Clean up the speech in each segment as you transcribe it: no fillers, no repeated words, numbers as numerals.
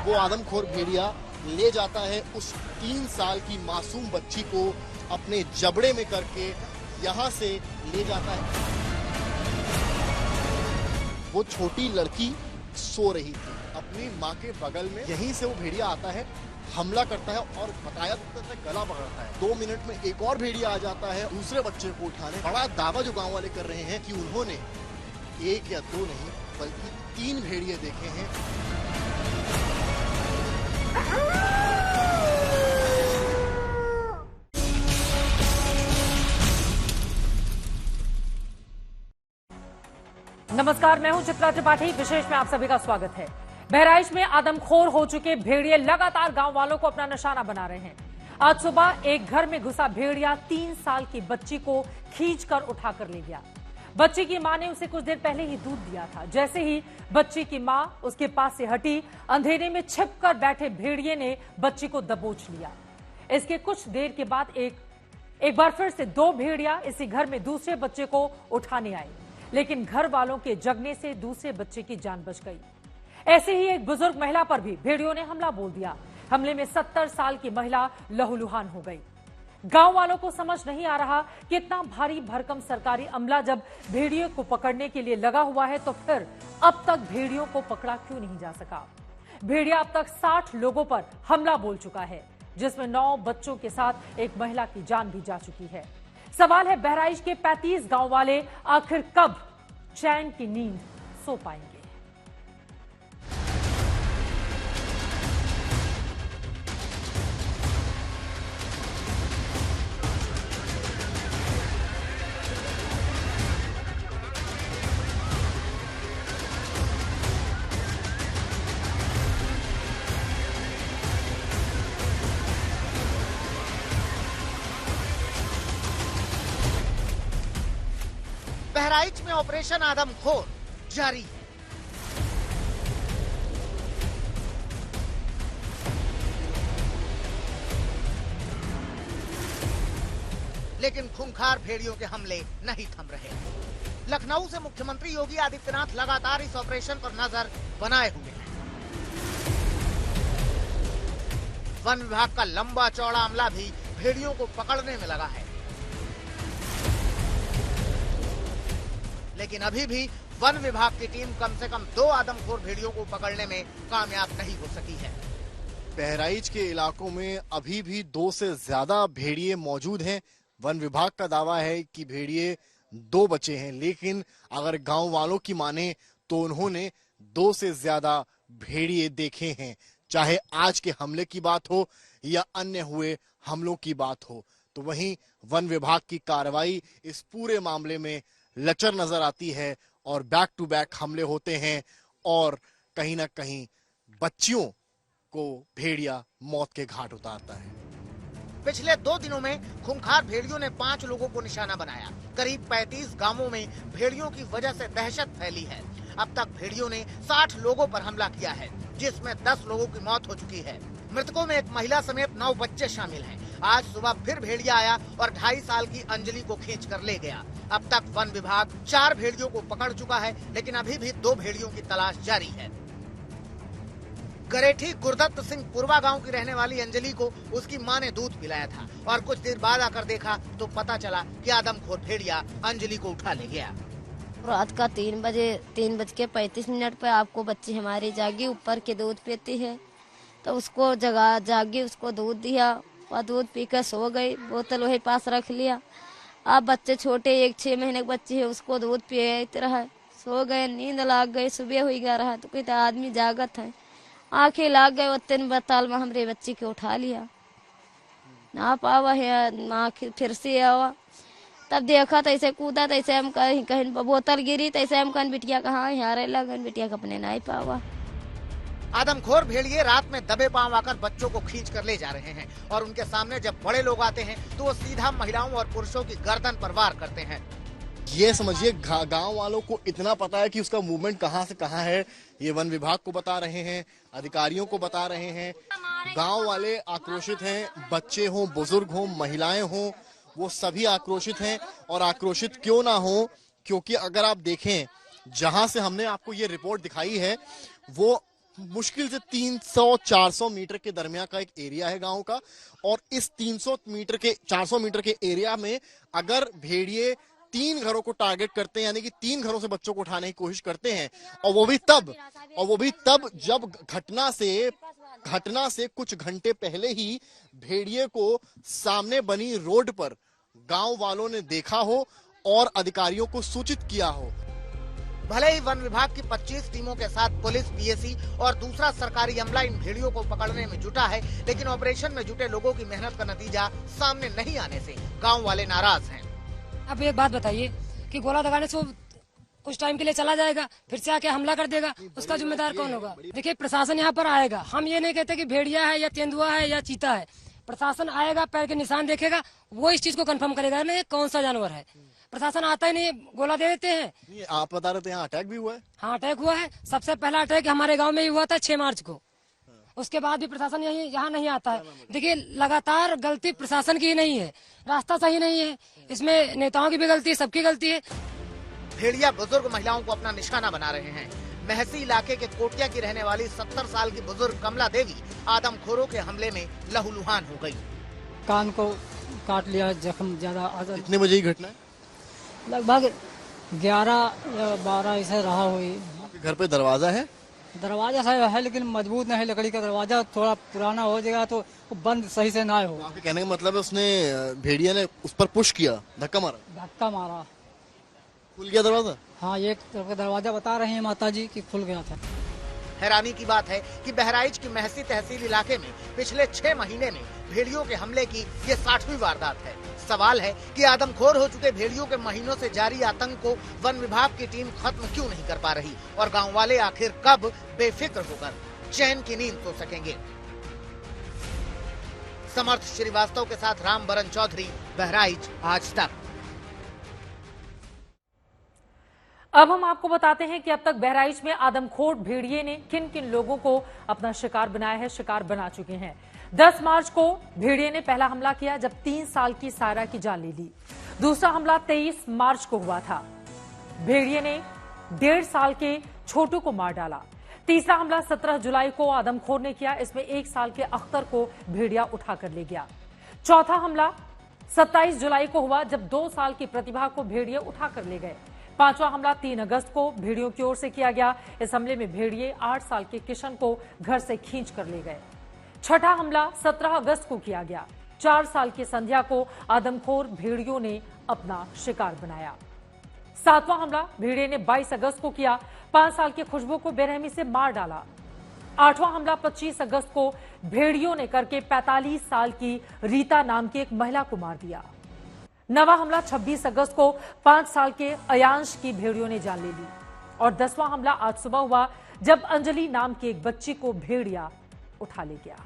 वो आदमखोर भेड़िया ले जाता है उस 3 साल की मासूम बच्ची को अपने जबड़े में करके यहाँ से ले जाता है। वो छोटी लड़की सो रही थी अपनी माँ के बगल में। यहीं से वो भेड़िया आता है, हमला करता है और बकाया गला पकड़ता है। 2 मिनट में एक और भेड़िया आ जाता है दूसरे बच्चे को उठाने। बड़ा दावा जो गांव वाले कर रहे हैं कि उन्होंने 1 या 2 नहीं बल्कि 3 भेड़िए देखे हैं। नमस्कार, मैं हूं चित्रा त्रिपाठी। विशेष में आप सभी का स्वागत है। बहराइच में आदमखोर हो चुके भेड़िए लगातार गांव वालों को अपना निशाना बना रहे हैं। आज सुबह एक घर में घुसा भेड़िया 3 साल की बच्ची को खींचकर उठाकर ले गया। बच्ची की मां ने उसे कुछ देर पहले ही दूध दिया था। जैसे ही बच्ची की मां उसके पास से हटी, अंधेरे में छिपकर बैठे भेड़िए ने बच्ची को दबोच लिया। इसके कुछ देर के बाद एक बार फिर से 2 भेड़िया इसी घर में दूसरे बच्चे को उठाने आए, लेकिन घर वालों के जगने से दूसरे बच्चे की जान बच गई। ऐसे ही एक बुजुर्ग महिला पर भी भेड़ियों ने हमला बोल दिया। हमले में 70 साल की महिला लहूलुहान हो गई। गांव वालों को समझ नहीं आ रहा कि इतना भारी भरकम सरकारी अमला जब भेड़ियों को पकड़ने के लिए लगा हुआ है तो फिर अब तक भेड़ियों को पकड़ा क्यों नहीं जा सका। भेड़िया अब तक 60 लोगों पर हमला बोल चुका है, जिसमें 9 बच्चों के साथ एक महिला की जान भी जा चुकी है। सवाल है, बहराइच के 35 गांव वाले आखिर कब चैन की नींद सो पाएंगे। बहराइच में ऑपरेशन आदमखोर जारी है। लेकिन खूंखार भेड़ियों के हमले नहीं थम रहे। लखनऊ से मुख्यमंत्री योगी आदित्यनाथ लगातार इस ऑपरेशन पर नजर बनाए हुए हैं। वन विभाग का लंबा चौड़ा अमला भी भेड़ियों को पकड़ने में लगा है, लेकिन अभी भी वन विभाग की टीम कम से कम 2 आदमखोर भेड़ियों को पकड़ने में कामयाब नहीं हो सकी है। बहराइच के इलाकों में अभी भी 2 से ज्यादा भेड़िए मौजूद हैं। वन विभाग का दावा है कि भेड़िए 2 बचे हैं, लेकिन अगर गांव वालों की माने तो उन्होंने 2 से ज्यादा भेड़िए देखे हैं। चाहे आज के हमले की बात हो या अन्य हुए हमलों की बात हो, तो वहीं वन विभाग की कार्रवाई इस पूरे मामले में लचर नजर आती है और बैक टू बैक हमले होते हैं और कहीं ना कहीं बच्चियों को भेड़िया मौत के घाट उतारता है। पिछले 2 दिनों में खूंखार भेड़ियों ने 5 लोगों को निशाना बनाया। करीब 35 गांवों में भेड़ियों की वजह से दहशत फैली है। अब तक भेड़ियों ने 60 लोगों पर हमला किया है, जिसमें 10 लोगों की मौत हो चुकी है। मृतकों में एक महिला समेत 9 बच्चे शामिल हैं। आज सुबह फिर भेड़िया आया और 2.5 साल की अंजलि को खींच कर ले गया। अब तक वन विभाग 4 भेड़ियों को पकड़ चुका है, लेकिन अभी भी 2 भेड़ियों की तलाश जारी है। गरेठी गुरदत्त सिंह पुरवा गांव की रहने वाली अंजलि को उसकी मां ने दूध पिलाया था और कुछ देर बाद आकर देखा तो पता चला कि आदमखोर भेड़िया अंजलि को उठा ले गया। रात का 3:35 पे आपको बच्ची हमारी जागी ऊपर के दूध पीती है, तो उसको जागी उसको दूध दिया और दूध पीकर सो गई। बोतल वही पास रख लिया। अब बच्चे छोटे 1 6 महीने की बच्ची है, उसको दूध पिए रहा, सो गए, नींद लाग गई। सुबह हुई गया रहा तो कहते आदमी जागत है, आंखें लाग गए। उतने बताल में हमरे बच्ची को उठा लिया, ना पावा है आँख फिर से आवा। तब देखा तैसे कूदा, तैसे हम कहीं बोतल गिरी, तैसे हम कहीं बिटिया कहाँ यहाँ लगन बिटिया का अपने नहीं पावा। आदमखोर भेड़िए रात में दबे पांव आकर बच्चों को खींच कर ले जा रहे हैं और उनके सामने जब बड़े लोग आते हैं तो वो सीधा महिलाओं और पुरुषों की गर्दन पर वार करते हैं। ये समझिए गांव वालों को इतना पता है कि उसका मूवमेंट कहां से कहां है। ये वन विभाग को बता रहे हैं, अधिकारियों को बता रहे हैं। गांव वाले आक्रोशित हैं, बच्चे हों, बुजुर्ग हों, महिलाएं हों, वो सभी आक्रोशित हैं। और आक्रोशित क्यों ना हो, क्योंकि अगर आप देखें जहां से हमने आपको ये रिपोर्ट दिखाई है वो मुश्किल से 300-400 मीटर के दरमियान का एक एरिया है गांव का, और इस 400 मीटर के एरिया में अगर भेड़िए 3 घरों को टारगेट करते हैं, यानी कि 3 घरों से बच्चों को उठाने की कोशिश करते हैं, और वो भी तब जब घटना से कुछ घंटे पहले ही भेड़िए को सामने बनी रोड पर गांव वालों ने देखा हो और अधिकारियों को सूचित किया हो। भले ही वन विभाग की 25 टीमों के साथ पुलिस, पीएसी और दूसरा सरकारी अमला इन भेड़ियों को पकड़ने में जुटा है, लेकिन ऑपरेशन में जुटे लोगों की मेहनत का नतीजा सामने नहीं आने से गांव वाले नाराज हैं। अब एक बात बताइए कि गोला दगाने से वो कुछ टाइम के लिए चला जाएगा, फिर से आके हमला कर देगा, उसका जिम्मेदार कौन होगा? देखिए, प्रशासन यहाँ पर आएगा। हम ये नहीं कहते कि भेड़िया है या तेंदुआ है या चीता है। प्रशासन आएगा, पैर के निशान देखेगा, वो इस चीज को कंफर्म करेगा ना ये कौन सा जानवर है। प्रशासन आता ही नहीं, गोला दे देते हैं। आप बता रहे थे यहाँ अटैक भी हुआ है? हाँ, अटैक हुआ है। सबसे पहला अटैक हमारे गाँव में ही हुआ था 6 मार्च को। उसके बाद भी प्रशासन यहाँ नहीं आता है। देखिए, लगातार गलती प्रशासन की ही नहीं है, रास्ता सही नहीं है, इसमें नेताओं की भी गलती है, सबकी गलती है। भेड़िया बुजुर्ग महिलाओं को अपना निशाना बना रहे हैं। महसी इलाके के कोटिया की रहने वाली 70 साल की बुजुर्ग कमला देवी आदमखोरों के हमले में लहूलुहान हो गई। कान को काट लिया, जख्म ज्यादा। कितने बजे की घटना है? लगभग 11 या 12 ऐसे रहा हुई। आपके घर पे दरवाजा है? दरवाजा सही है, लेकिन मजबूत नहीं है। लकड़ी का दरवाजा थोड़ा पुराना हो जाएगा तो बंद सही से ना हो। आपके कहने का मतलब है उसने, भेड़िया ने उस पर पुश किया, धक्का मारा, खुल गया दरवाजा? हाँ, एक तरफ का दरवाजा बता रहे हैं माता जी कि खुल गया था। हैरानी की बात है कि बहराइच की महसी तहसील इलाके में पिछले 6 महीने में भेड़ियों के हमले की ये 60वीं वारदात है। सवाल है कि आदमखोर हो चुके भेड़ियों के महीनों से जारी आतंक को वन विभाग की टीम खत्म क्यों नहीं कर पा रही, और गांव वाले आखिर कब बेफिक्र होकर चैन की नींद सो सकेंगे। समर्थ श्रीवास्तव के साथ रामबरन चौधरी, बहराइच, आज तक। अब हम आपको बताते हैं कि अब तक बहराइच में आदमखोर भेड़िए ने किन किन लोगों को अपना शिकार बनाया है, शिकार बना चुके हैं। 10 मार्च को भेड़िए ने पहला हमला किया जब 3 साल की सायरा की जान ले ली। दूसरा हमला 23 मार्च को हुआ था। भेड़िए ने 1.5 साल के छोटू को मार डाला। तीसरा हमला 17 जुलाई को आदमखोर ने किया। इसमें 1 साल के अख्तर को भेड़िया उठाकर ले गया। चौथा हमला 27 जुलाई को हुआ जब 2 साल की प्रतिभा को भेड़िए उठाकर ले गए। 5वां हमला 3 अगस्त को भेड़ियों की ओर से किया गया। इस हमले में भेड़िए 8 साल के किशन को घर से खींच कर ले गए। छठा हमला 17 अगस्त को किया गया। 4 साल की संध्या को आदमखोर भेड़ियों ने अपना शिकार बनाया। 7वां हमला भेड़िए ने 22 अगस्त को किया। 5 साल की खुशबू को बेरहमी से मार डाला। 8वां हमला 25 अगस्त को भेड़ियों ने करके 45 साल की रीता नाम की एक महिला को मार दिया। 9वां हमला 26 अगस्त को 5 साल के अयांश की भेड़ियों ने जान ले ली। और 10वां हमला आज सुबह हुआ जब अंजलि नाम की एक बच्ची को भेड़िया उठा ले गया।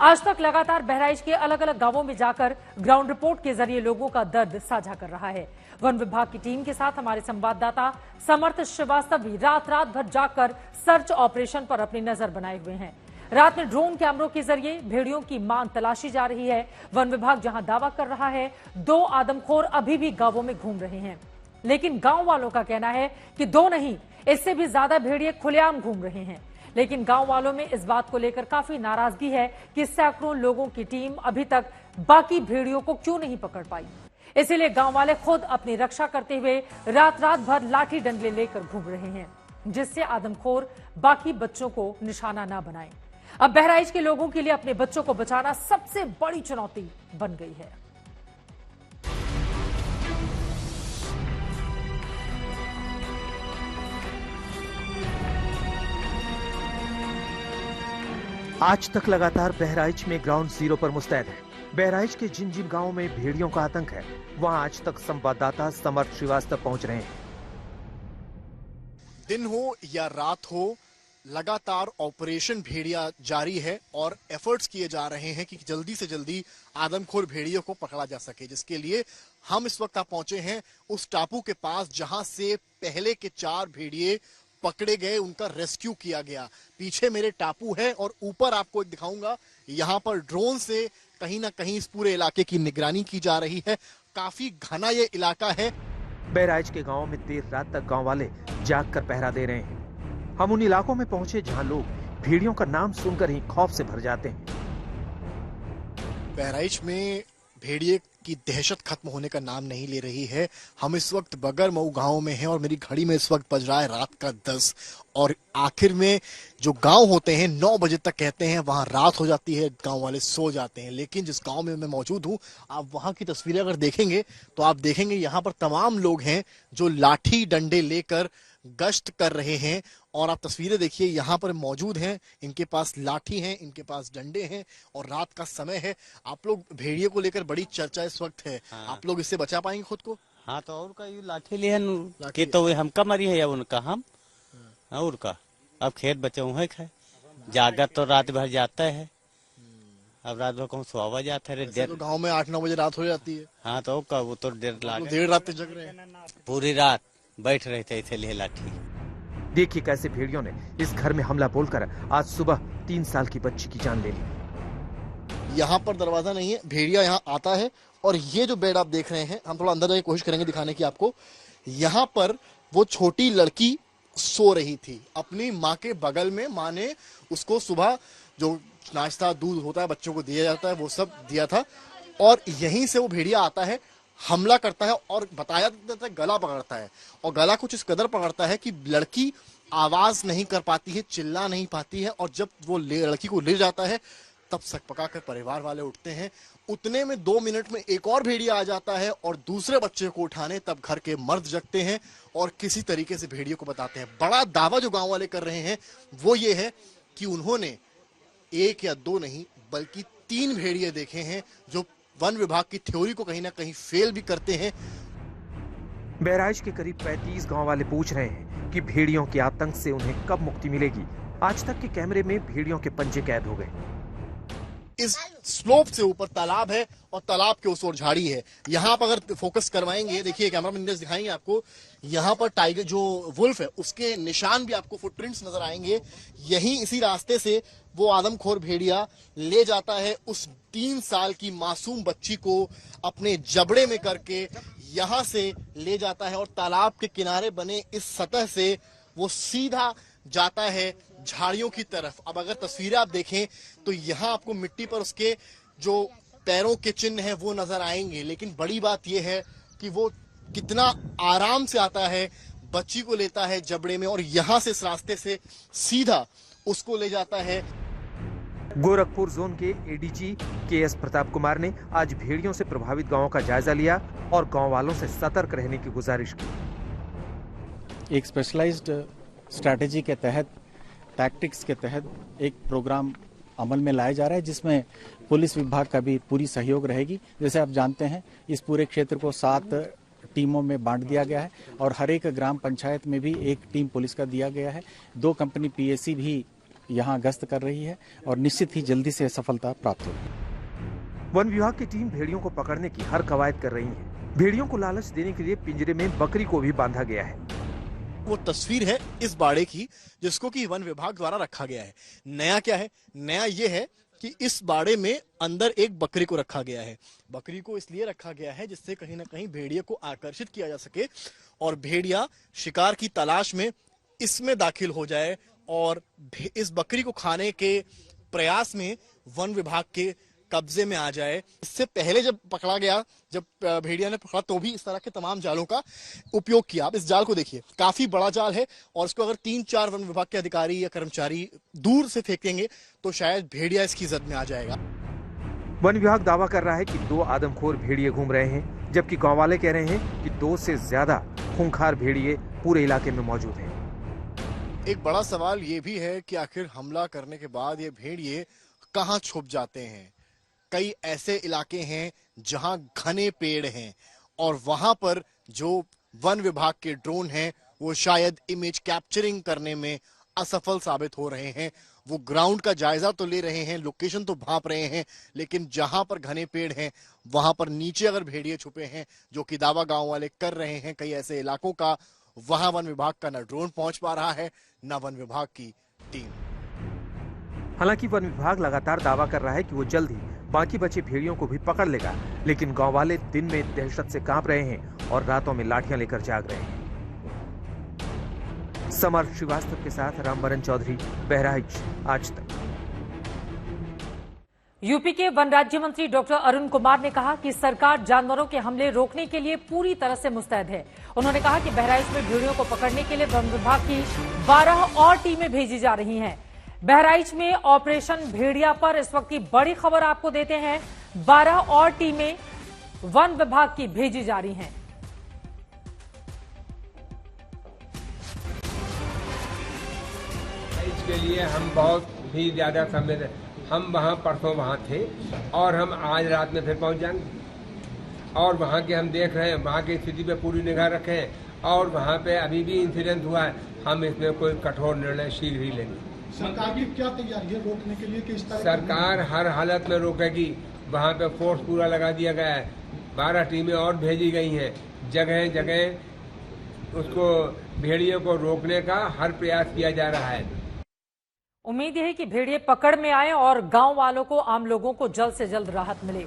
आज तक लगातार बहराइच के अलग अलग गांवों में जाकर ग्राउंड रिपोर्ट के जरिए लोगों का दर्द साझा कर रहा है। वन विभाग की टीम के साथ हमारे संवाददाता समर्थ श्रीवास्तव भी रात रात जाकर सर्च ऑपरेशन पर अपनी नजर बनाए हुए हैं। रात में ड्रोन कैमरों के जरिए भेड़ियों की मान तलाशी जा रही है। वन विभाग जहां दावा कर रहा है 2 आदमखोर अभी भी गांवों में घूम रहे हैं, लेकिन गांव वालों का कहना है कि 2 नहीं, इससे भी ज्यादा भेड़िए खुलेआम घूम रहे हैं। लेकिन गांव वालों में इस बात को लेकर काफी नाराजगी है कि सैकड़ों लोगों की टीम अभी तक बाकी भेड़ियों को क्यों नहीं पकड़ पाई। इसीलिए गांव वाले खुद अपनी रक्षा करते हुए रात रात भर लाठी डंडे लेकर घूम रहे हैं, जिससे आदमखोर बाकी बच्चों को निशाना ना बनाए। अब बहराइच के लोगों के लिए अपने बच्चों को बचाना सबसे बड़ी चुनौती बन गई है। आज तक लगातार बहराइच में ग्राउंड जीरो पर मुस्तैद है। बहराइच के जिन जिन गांवों में भेड़ियों का आतंक है, वहां आज तक संवाददाता समर्थ श्रीवास्तव पहुंच रहे हैं। दिन हो या रात हो, लगातार ऑपरेशन भेड़िया जारी है और एफर्ट्स किए जा रहे हैं कि जल्दी से जल्दी आदमखोर भेड़ियों को पकड़ा जा सके, जिसके लिए हम इस वक्त पहुंचे हैं उस टापू के पास जहां से पहले के 4 भेड़िए पकड़े गए, उनका रेस्क्यू किया गया। पीछे मेरे टापू है और ऊपर आपको एक दिखाऊंगा, यहाँ पर ड्रोन से कहीं ना कहीं इस पूरे इलाके की निगरानी की जा रही है। काफी घना ये इलाका है। बहराइच के गांवों में देर रात तक गांव वाले जाग कर पहरा दे रहे हैं। हम उन इलाकों में पहुंचे जहां लोग भेड़ियों का नाम सुनकर ही खौफ से भर जाते हैं। बहराइच में भेड़िए की दहशत खत्म होने का नाम नहीं ले रही है। हम इस वक्त बगर मऊ गांव में हैं और मेरी घड़ी में इस वक्त बज रहा है रात का 10 और आखिर में जो गांव होते हैं 9 बजे तक कहते हैं वहां रात हो जाती है, गांव वाले सो जाते हैं। लेकिन जिस गांव में मैं मौजूद हूं, आप वहां की तस्वीरें अगर देखेंगे तो आप देखेंगे यहां पर तमाम लोग हैं जो लाठी डंडे लेकर गश्त कर रहे हैं। और आप तस्वीरें देखिए, यहाँ पर मौजूद हैं, इनके पास लाठी हैं, इनके पास डंडे हैं और रात का समय है। आप लोग भेड़िए को लेकर बड़ी चर्चा इस वक्त है। हाँ। आप लोग इससे बचा पाएंगे खुद को? हाँ तो और का ये लाठी ले के तो वे हमका मरी है या उनका हम और का अब खेत बचे हुए खाए जागत तो रात भर जाता है। अब रात भर कहूँ सुहावा जाता है तो गांव में 8-9 बजे रात हो जाती है। हाँ तो का वो तो देर लागे देर रात तक जग रहे हैं। पूरी रात बैठ रहे थे इसलिए लाठी। देखिए कैसे भेड़ियों ने इस घर में हमला बोलकर आज सुबह 3 साल की बच्ची की जान ले ली। यहाँ पर दरवाजा नहीं है, भेड़िया यहाँ आता है और ये जो बेड आप देख रहे हैं, हम थोड़ा अंदर जाके कोशिश करेंगे दिखाने की आपको। यहाँ पर वो छोटी लड़की सो रही थी अपनी माँ के बगल में। माँ ने उसको सुबह जो नाश्ता दूध होता है बच्चों को दिया जाता है वो सब दिया था और यहीं से वो भेड़िया आता है, हमला करता है और बताया जाता है गला पकड़ता है। और गला कुछ इस कदर पकड़ता है कि लड़की आवाज नहीं कर पाती है, चिल्ला नहीं पाती है। और जब वो लड़की को ले जाता है तब सकपका कर परिवार वाले उठते हैं। उतने में 2 मिनट में एक और भेड़िया आ जाता है और दूसरे बच्चे को उठाने। तब घर के मर्द जगते हैं और किसी तरीके से भेड़िए को बताते हैं। बड़ा दावा जो गांव वाले कर रहे हैं वो ये है कि उन्होंने 1 या 2 नहीं बल्कि 3 भेड़िए देखे हैं जो वन विभाग की थ्योरी को कहीं ना कहीं फेल भी करते हैं। बहराइच के करीब 35 गांव वाले पूछ रहे हैं कि भेड़ियों के आतंक से उन्हें कब मुक्ति मिलेगी। आज तक के कैमरे में भेड़ियों के पंजे कैद हो गए। इस स्लोप से ऊपर तालाब है और तालाब के उस ओर झाड़ी है। यहाँ पर अगर फोकस करवाएंगे, देखिए कैमरा मैन दिखाएंगे आपको, यहाँ पर टाइगर जो वुल्फ है उसके निशान भी आपको फुटप्रिंट्स नजर आएंगे। यही इसी रास्ते से वो आदमखोर भेड़िया ले जाता है उस 3 साल की मासूम बच्ची को अपने जबड़े में करके यहाँ से ले जाता है और तालाब के किनारे बने इस सतह से वो सीधा जाता है झाड़ियों की तरफ। अब अगर तस्वीरें आप देखें तो यहाँ आपको मिट्टी पर उसके जो पैरों के चिन्ह हैं वो नजर आएंगे। लेकिन बड़ी बात यह है कि वो कितना आराम से आता है, बच्ची को लेता है जबड़े में और यहाँ से इस रास्ते से सीधा उसको ले जाता है। गोरखपुर जोन के एडीजी केएस प्रताप कुमार ने आज भेड़ियों से प्रभावित गांवों का जायजा लिया और गांव वालों से सतर्क रहने की गुजारिश की। एक स्पेशलाइज्ड स्ट्रैटेजी के तहत, टैक्टिक्स के तहत एक प्रोग्राम अमल में लाया जा रहा है जिसमें पुलिस विभाग का भी पूरी सहयोग रहेगी। जैसे आप जानते हैं इस पूरे क्षेत्र को 7 टीमों में बांट दिया गया है और हर एक ग्राम पंचायत में भी एक टीम पुलिस का दिया गया है। 2 कंपनी पीएसी भी यहाँ गश्त कर रही है और निश्चित ही जल्दी से सफलता प्राप्त होगी। वन विभाग की टीम भेड़ियों को पकड़ने की हर कवायद कर रही है। भेड़ियों को लालच देने के लिए पिंजरे में बकरी को भी बांधा गया है। वो तस्वीर है इस बाड़े की जिसको कि वन विभाग द्वारा रखा गया है। नया क्या है? नया ये है कि इस बाड़े में अंदर एक बकरी को रखा गया है। बकरी को इसलिए रखा गया है जिससे कहीं ना कहीं भेड़िया को आकर्षित किया जा सके और भेड़िया शिकार की तलाश में इसमें दाखिल हो जाए और इस बकरी को खाने के प्रयास में वन विभाग के कब्जे में आ जाए। इससे पहले जब पकड़ा गया, जब भेड़िया ने पकड़ा तो भी इस तरह के तमाम जालों का उपयोग किया। आप इस जाल को देखिए, काफी बड़ा जाल है और इसको अगर 3-4 वन विभाग के अधिकारी या कर्मचारी दूर से फेंकेंगे तो शायद भेड़िया इसकी जद में आ जाएगा। वन विभाग दावा कर रहा है कि 2 आदमखोर भेड़िए घूम रहे हैं, जबकि गांव वाले कह रहे हैं कि 2 से ज्यादा खूंखार भेड़िए पूरे इलाके में मौजूद हैं। एक बड़ा सवाल ये भी है कि आखिर हमला करने के बाद ये भेड़िए कहाँ छुप जाते हैं। कई ऐसे इलाके हैं जहां घने पेड़ हैं और वहां पर जो वन विभाग के ड्रोन हैं वो शायद इमेज कैप्चरिंग करने में असफल साबित हो रहे हैं। वो ग्राउंड का जायजा तो ले रहे हैं, लोकेशन तो भांप रहे हैं, लेकिन जहां पर घने पेड़ हैं वहां पर नीचे अगर भेड़िए छुपे हैं, जो कि दावा गांव वाले कर रहे हैं कई ऐसे इलाकों का, वहां वन विभाग का न ड्रोन पहुंच पा रहा है न वन विभाग की टीम। हालांकि वन विभाग लगातार दावा कर रहा है कि वो जल्द ही बाकी बचे भेड़ियों को भी पकड़ लेगा, लेकिन गांव वाले दिन में दहशत से कांप रहे हैं और रातों में लाठियां लेकर जाग रहे हैं। समर्थ श्रीवास्तव के साथ रामबरन चौधरी, बहराइच, आज तक। यूपी के वन राज्य मंत्री डॉक्टर अरुण कुमार ने कहा कि सरकार जानवरों के हमले रोकने के लिए पूरी तरह से मुस्तैद है। उन्होंने कहा कि बहराइच में भेड़ियों को पकड़ने के लिए वन विभाग की 12 और टीमें भेजी जा रही हैं। बहराइच में ऑपरेशन भेड़िया पर इस वक्त की बड़ी खबर आपको देते हैं। 12 और टीमें वन विभाग की भेजी जा रही हैं। के लिए हम बहुत ही ज्यादा संवेदन, हम वहाँ परसों वहाँ थे और हम आज रात में फिर पहुँच जाएंगे और वहाँ के हम देख रहे हैं, वहाँ की स्थिति पे पूरी निगाह रखे हैं और वहाँ पे अभी भी इंसिडेंट हुआ है, हम इसमें कोई कठोर निर्णय शीघ्र ही लेंगे। सरकार की क्या तैयारी है रोकने के लिए? किस तरह सरकार हर हालत में रोकेगी। वहाँ पे फोर्स पूरा लगा दिया गया है, 12 टीमें और भेजी गई हैं। जगह जगह उसको भेड़ियों को रोकने का हर प्रयास किया जा रहा है। उम्मीद है कि भेड़िए पकड़ में आए और गांव वालों को, आम लोगों को जल्द से जल्द राहत मिले।